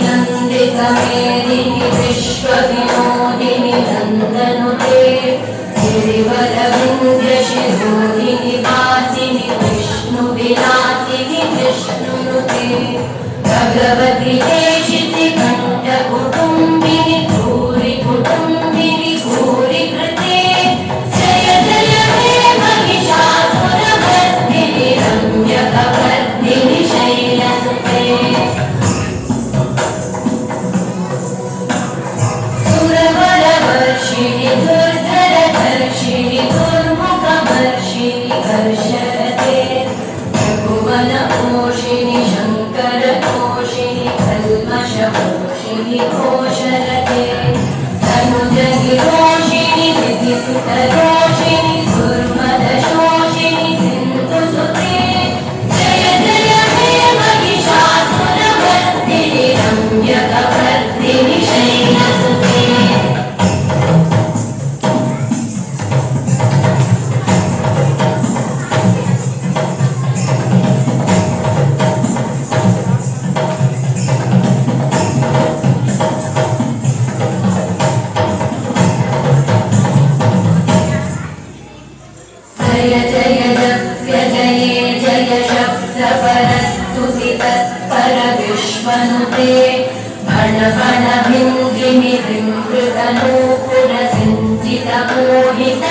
नन्दितमेदिनि विश्वविनोदिनि नन्दनुते गिरिवरविन्द्यशिरोधिनि वासिनि विष्णुविलासिनि विष्णुनुते भगवति देशिति कण्ठकुटुम्बिनि भूरि कुटुम्बिनि भूरि कृते जय जय हे महिषासुरमर्दिनि रम्यकवर्धिनि शैलसुते सुरवरवर्षिणि दुर्धरधर्षिणि दुर्मुखवर्षिणि हर्षरते रघुवनपोषिणि शङ्करपोषिणि कल्मषपोषिणि घोषरते तनुजगिरोषिणि दितिसुतरोषिणि दुर्मदशोषिणि सिन्धुसुते जय जय हे महिषासुरमर्दिनि रम्यकवर्धिनि शैलसुते जय जय जप्य जये जय शब्दपरस्तुति तत्पर विश्वनुते भण भण भिङ्गिनि विमृतनूपुर सिञ्चित मोहित